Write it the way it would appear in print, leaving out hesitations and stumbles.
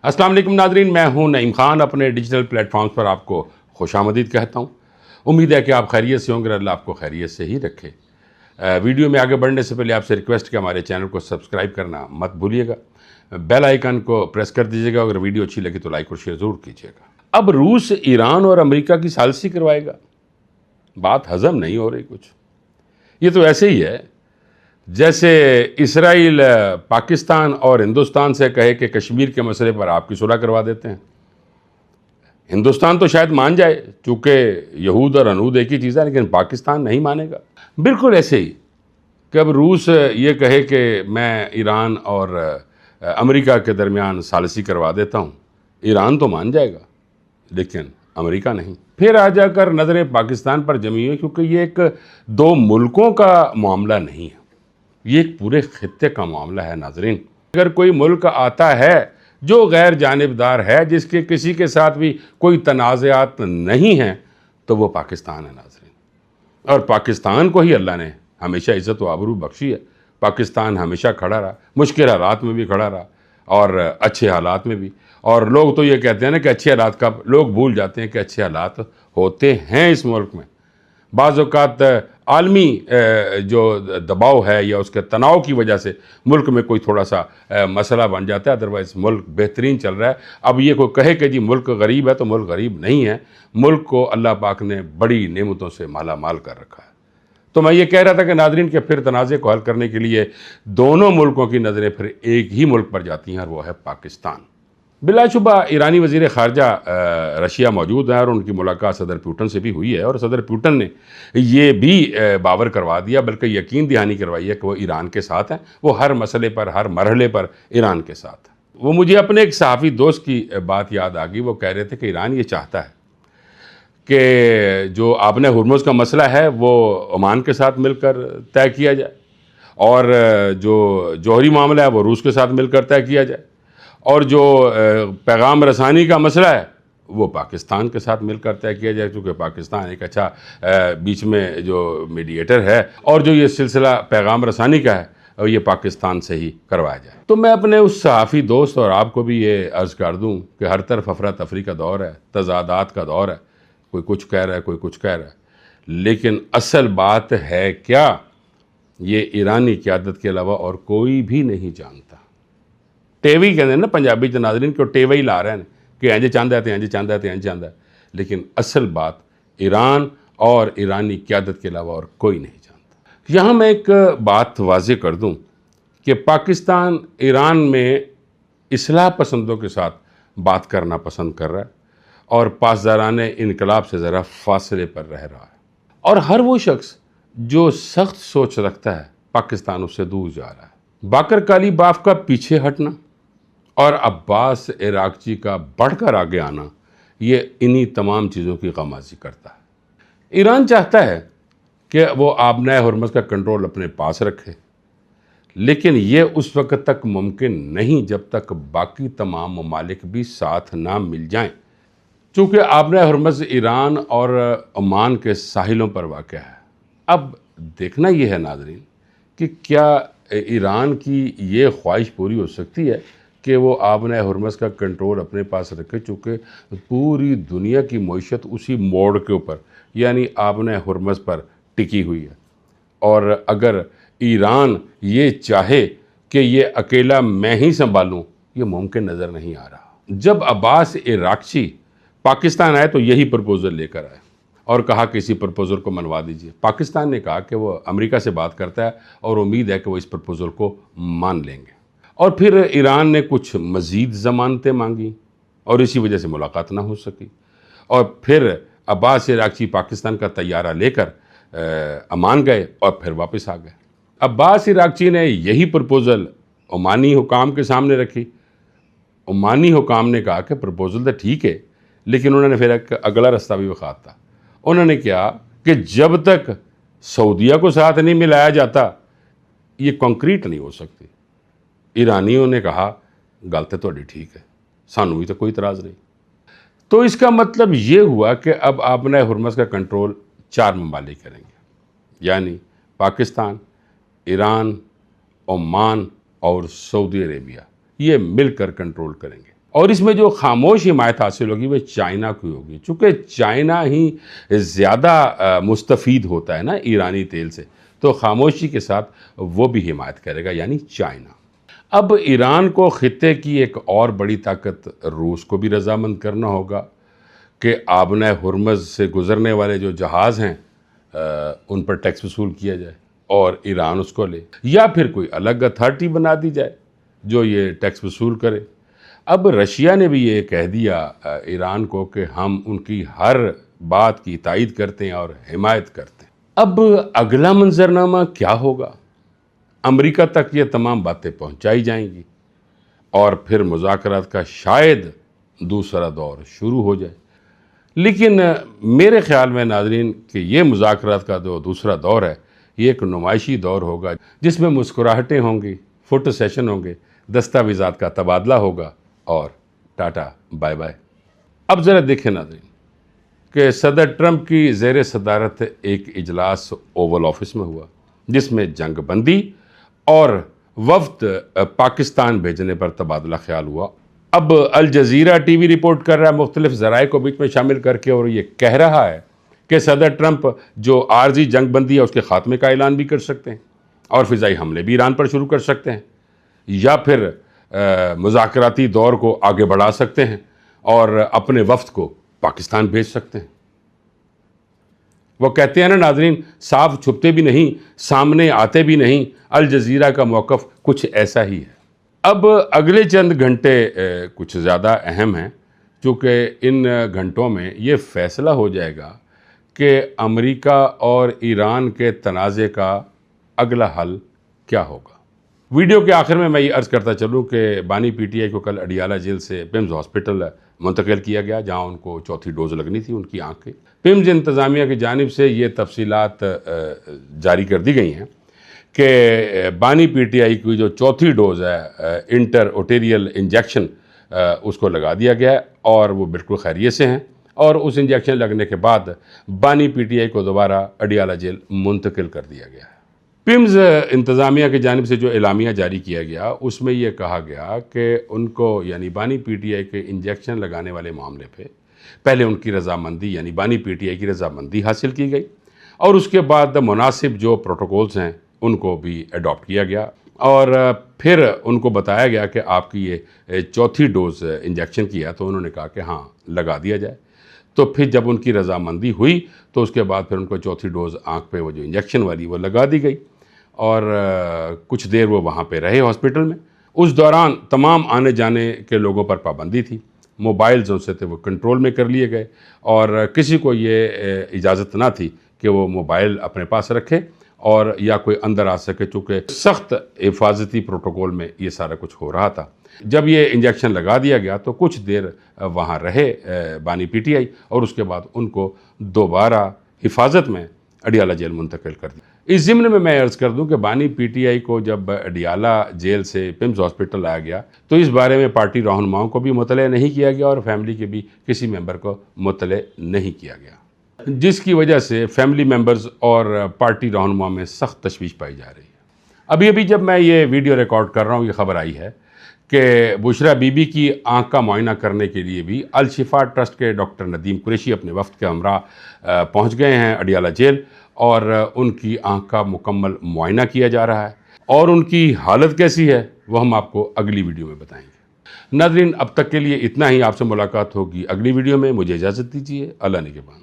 السلام علیکم ناظرین، میں ہوں نعیم خان، اپنے ڈیجیٹل پلیٹ فارمز پر آپ کو خوش آمدید کہتا ہوں۔ امید ہے کہ آپ خیریت سے ہوں گے، اللہ آپ کو خیریت سے ہی رکھے۔ ویڈیو میں آگے بڑھنے سے پہلے آپ سے ریکویسٹ کہ ہمارے چینل کو سبسکرائب کرنا مت بھولیے گا، بیل آئیکن کو پریس کر دیجیے گا، اگر ویڈیو اچھی لگی تو لائک اور شیئر ضرور کیجیے گا۔ اب روس ایران اور امریکہ کی ثالثی کروائے گا، بات ہضم نہیں ہو رہی کچھ۔ یہ تو ایسے ہی ہے جیسے اسرائیل پاکستان اور ہندوستان سے کہے کہ کشمیر کے مسئلے پر آپ کی صلح کروا دیتے ہیں۔ ہندوستان تو شاید مان جائے، چونکہ یہود اور ہنود ایک ہی چیز ہے، لیکن پاکستان نہیں مانے گا۔ بالکل ایسے ہی کہ اب روس یہ کہے کہ میں ایران اور امریکہ کے درمیان ثالثی کروا دیتا ہوں، ایران تو مان جائے گا لیکن امریکہ نہیں۔ پھر آ جا کر نظریں پاکستان پر جمی ہوئی، کیونکہ یہ ایک دو ملکوں کا معاملہ نہیں ہے، یہ ایک پورے خطے کا معاملہ ہے۔ ناظرین، اگر کوئی ملک آتا ہے جو غیر جانبدار ہے، جس کے کسی کے ساتھ بھی کوئی تنازعات نہیں ہیں، تو وہ پاکستان ہے ناظرین۔ اور پاکستان کو ہی اللہ نے ہمیشہ عزت و آبرو بخشی ہے۔ پاکستان ہمیشہ کھڑا رہا، مشکل حالات میں بھی کھڑا رہا اور اچھے حالات میں بھی۔ اور لوگ تو یہ کہتے ہیں نا کہ اچھے حالات کا لوگ بھول جاتے ہیں کہ اچھے حالات ہوتے ہیں اس ملک میں۔ بعض اوقات عالمی جو دباؤ ہے یا اس کے تناؤ کی وجہ سے ملک میں کوئی تھوڑا سا مسئلہ بن جاتا ہے، ادروائز ملک بہترین چل رہا ہے۔ اب یہ کوئی کہے کہ جی ملک غریب ہے، تو ملک غریب نہیں ہے، ملک کو اللہ پاک نے بڑی نعمتوں سے مالا مال کر رکھا ہے۔ تو میں یہ کہہ رہا تھا کہ ناظرین کہ پھر تنازع کو حل کرنے کے لیے دونوں ملکوں کی نظریں پھر ایک ہی ملک پر جاتی ہیں، اور وہ ہے پاکستان۔ بلا شبہ ایرانی وزیر خارجہ رشیا موجود ہیں، اور ان کی ملاقات صدر پوٹن سے بھی ہوئی ہے، اور صدر پوٹن نے یہ بھی باور کروا دیا، بلکہ یقین دہانی کروائی ہے کہ وہ ایران کے ساتھ ہیں، وہ ہر مسئلے پر، ہر مرحلے پر ایران کے ساتھ ہیں۔ وہ مجھے اپنے ایک صحافی دوست کی بات یاد آ گئی، وہ کہہ رہے تھے کہ ایران یہ چاہتا ہے کہ جو آبِ ہرمز کا مسئلہ ہے وہ عمان کے ساتھ مل کر طے کیا جائے، اور جو جوہری معاملہ ہے وہ روس کے ساتھ مل کر طے کیا جائے، اور جو پیغام رسانی کا مسئلہ ہے وہ پاکستان کے ساتھ مل کر طے کیا جائے، کیونکہ پاکستان ایک اچھا بیچ میں جو میڈیٹر ہے، اور جو یہ سلسلہ پیغام رسانی کا ہے یہ پاکستان سے ہی کروایا جائے۔ تو میں اپنے اس صحافی دوست اور آپ کو بھی یہ عرض کر دوں کہ ہر طرف افراتفری کا دور ہے، تضادات کا دور ہے، کوئی کچھ کہہ رہا ہے، کوئی کچھ کہہ رہا ہے، لیکن اصل بات ہے کیا، یہ ایرانی قیادت کے علاوہ اور کوئی بھی نہیں جانتا۔ ٹیوی کہتے ہیں نا پنجابی ناظرین کو، ٹیوی لا رہے ہیں کہ انج چاہتا ہے تے انج چاہتا ہے تے انج چاہتا ہے، لیکن اصل بات ایران اور ایرانی قیادت کے علاوہ اور کوئی نہیں جانتا۔ یہاں میں ایک بات واضح کر دوں کہ پاکستان ایران میں اصلاح پسندوں کے ساتھ بات کرنا پسند کر رہا ہے، اور پاسداران انقلاب سے ذرا فاصلے پر رہ رہا ہے، اور ہر وہ شخص جو سخت سوچ رکھتا ہے پاکستان اس سے دور جا رہا ہے۔ باقر کالی باف کا پیچھے ہٹنا اور عباس عراقچی کا بڑھ کر آگے آنا، یہ انہی تمام چیزوں کی غمازی کرتا ہے۔ ایران چاہتا ہے کہ وہ آبنائے ہرمز کا کنٹرول اپنے پاس رکھے، لیکن یہ اس وقت تک ممکن نہیں جب تک باقی تمام ممالک بھی ساتھ نہ مل جائیں، چونکہ آبنائے ہرمز ایران اور عمان کے ساحلوں پر واقع ہے۔ اب دیکھنا یہ ہے ناظرین کہ کیا ایران کی یہ خواہش پوری ہو سکتی ہے کہ وہ آبنائے ہرمز کا کنٹرول اپنے پاس رکھے، چونکہ پوری دنیا کی معیشت اسی موڑ کے اوپر یعنی آبنائے ہرمز پر ٹکی ہوئی ہے، اور اگر ایران یہ چاہے کہ یہ اکیلا میں ہی سنبھالوں، یہ ممکن نظر نہیں آ رہا۔ جب عباس عراقچی پاکستان آئے تو یہی پرپوزل لے کر آئے اور کہا کہ اسی پرپوزل کو منوا دیجیے۔ پاکستان نے کہا کہ وہ امریکہ سے بات کرتا ہے اور امید ہے کہ وہ اس پرپوزل کو مان لیں گے، اور پھر ایران نے کچھ مزید ضمانتیں مانگی اور اسی وجہ سے ملاقات نہ ہو سکی، اور پھر عباس عراقچی پاکستان کا طیارہ لے کر عمان گئے اور پھر واپس آ گئے۔ عباس عراقچی نے یہی پرپوزل عمانی حکام کے سامنے رکھی۔ عمانی حکام نے کہا کہ پرپوزل تو ٹھیک ہے، لیکن انہوں نے پھر ایک اگلا رستہ بھی بخاتا تھا۔ انہوں نے کہا کہ جب تک سعودیہ کو ساتھ نہیں ملایا جاتا یہ کنکریٹ نہیں ہو سکتی۔ ایرانیوں نے کہا گل تے تہاڈی ٹھیک ہے، سانوں بھی تو کوئی اعتراض نہیں۔ تو اس کا مطلب یہ ہوا کہ اب آبنائے ہرمز کا کنٹرول 4 ممالک کریں گے، یعنی پاکستان، ایران، عمان اور سعودی عربیہ، یہ مل کر کنٹرول کریں گے۔ اور اس میں جو خاموش حمایت حاصل ہوگی وہ چائنا کی ہوگی، چونکہ چائنا ہی زیادہ مستفید ہوتا ہے نا ایرانی تیل سے، تو خاموشی کے ساتھ وہ بھی حمایت کرے گا، یعنی چائنا۔ اب ایران کو خطے کی ایک اور بڑی طاقت روس کو بھی رضامند کرنا ہوگا کہ آبنۂ ہرمز سے گزرنے والے جو جہاز ہیں ان پر ٹیکس وصول کیا جائے اور ایران اس کو لے، یا پھر کوئی الگ اتھارٹی بنا دی جائے جو یہ ٹیکس وصول کرے۔ اب رشیا نے بھی یہ کہہ دیا ایران کو کہ ہم ان کی ہر بات کی تائید کرتے ہیں اور حمایت کرتے ہیں۔ اب اگلا منظرنامہ کیا ہوگا؟ امریکہ تک یہ تمام باتیں پہنچائی جائیں گی اور پھر مذاکرات کا شاید دوسرا دور شروع ہو جائے۔ لیکن میرے خیال میں ناظرین کہ یہ مذاکرات کا جو دوسرا دور ہے یہ ایک نمائشی دور ہوگا جس میں مسکراہٹیں ہوں گی، فوٹو سیشن ہوں گے، دستاویزات کا تبادلہ ہوگا اور ٹاٹا بائے بائے۔ اب ذرا دیکھیں ناظرین کہ صدر ٹرمپ کی زیر صدارت ایک اجلاس اوول آفس میں ہوا جس میں جنگ بندی اور وفد پاکستان بھیجنے پر تبادلہ خیال ہوا۔ اب الجزیرہ ٹی وی رپورٹ کر رہا ہے مختلف ذرائع کو بیچ میں شامل کر کے، اور یہ کہہ رہا ہے کہ صدر ٹرمپ جو عارضی جنگ بندی ہے اس کے خاتمے کا اعلان بھی کر سکتے ہیں اور فضائی حملے بھی ایران پر شروع کر سکتے ہیں، یا پھر مذاکراتی دور کو آگے بڑھا سکتے ہیں اور اپنے وفد کو پاکستان بھیج سکتے ہیں۔ وہ کہتے ہیں نا ناظرین، صاف چھپتے بھی نہیں، سامنے آتے بھی نہیں، الجزیرہ کا موقف کچھ ایسا ہی ہے۔ اب اگلے چند گھنٹے کچھ زیادہ اہم ہیں، چونکہ ان گھنٹوں میں یہ فیصلہ ہو جائے گا کہ امریکہ اور ایران کے تنازع کا اگلا حل کیا ہوگا۔ ویڈیو کے آخر میں یہ عرض کرتا چلوں کہ بانی پی ٹی آئی کو کل اڈیالہ جیل سے پیمز ہاسپٹل منتقل کیا گیا جہاں ان کو چوتھی ڈوز لگنی تھی ان کی آنکھ کی۔ پیمز انتظامیہ کی جانب سے یہ تفصیلات جاری کر دی گئی ہیں کہ بانی پی ٹی آئی کی جو چوتھی ڈوز ہے انٹر اوٹیریل انجیکشن اس کو لگا دیا گیا ہے اور وہ بالکل خیریت سے ہیں، اور اس انجیکشن لگنے کے بعد بانی پی ٹی آئی کو دوبارہ اڈیالہ جیل منتقل کر دیا گیا ہے۔ پیمز انتظامیہ کی جانب سے جو اعلامیہ جاری کیا گیا اس میں یہ کہا گیا کہ ان کو یعنی بانی پی ٹی آئی کے انجیکشن لگانے والے معاملے پہ پہلے ان کی رضامندی یعنی بانی پی ٹی آئی کی رضامندی حاصل کی گئی، اور اس کے بعد مناسب جو پروٹوکولز ہیں ان کو بھی ایڈاپٹ کیا گیا، اور پھر ان کو بتایا گیا کہ آپ کی یہ چوتھی ڈوز انجیکشن کی ہے، تو انہوں نے کہا کہ ہاں لگا دیا جائے۔ تو پھر جب ان کی رضامندی ہوئی تو اس کے بعد پھر ان کو چوتھی ڈوز آنکھ پہ وہ جو انجیکشن والی وہ لگا دی گئی، اور کچھ دیر وہ وہاں پہ رہے ہاسپٹل میں۔ اس دوران تمام آنے جانے کے لوگوں پر پابندی تھی، موبائلز ان سے تھے وہ کنٹرول میں کر لیے گئے، اور کسی کو یہ اجازت نہ تھی کہ وہ موبائل اپنے پاس رکھے اور یا کوئی اندر آ سکے، چونکہ سخت حفاظتی پروٹوکول میں یہ سارا کچھ ہو رہا تھا۔ جب یہ انجیکشن لگا دیا گیا تو کچھ دیر وہاں رہے بانی پی ٹی آئی، اور اس کے بعد ان کو دوبارہ حفاظت میں اڈیالہ جیل منتقل کر دیا۔ اس ضمن میں عرض کر دوں کہ بانی پی ٹی آئی کو جب اڈیالہ جیل سے پیمز ہاسپٹل لایا گیا تو اس بارے میں پارٹی رہنماؤں کو بھی مطلع نہیں کیا گیا اور فیملی کے بھی کسی ممبر کو مطلع نہیں کیا گیا، جس کی وجہ سے فیملی ممبرز اور پارٹی رہنماؤں میں سخت تشویش پائی جا رہی ہے۔ ابھی جب میں یہ ویڈیو ریکارڈ کر رہا ہوں یہ خبر آئی ہے کہ بشرا بی بی کی آنکھ کا معائنہ کرنے کے لیے بھی الشفا ٹرسٹ کے ڈاکٹر ندیم قریشی اپنے وفد کے ہمراہ پہنچ گئے ہیں اڈیالہ جیل، اور ان کی آنکھ کا مکمل معائنہ کیا جا رہا ہے، اور ان کی حالت کیسی ہے وہ ہم آپ کو اگلی ویڈیو میں بتائیں گے۔ ناظرین اب تک کے لیے اتنا ہی، آپ سے ملاقات ہوگی اگلی ویڈیو میں، مجھے اجازت دیجیے، اللہ نگہبان۔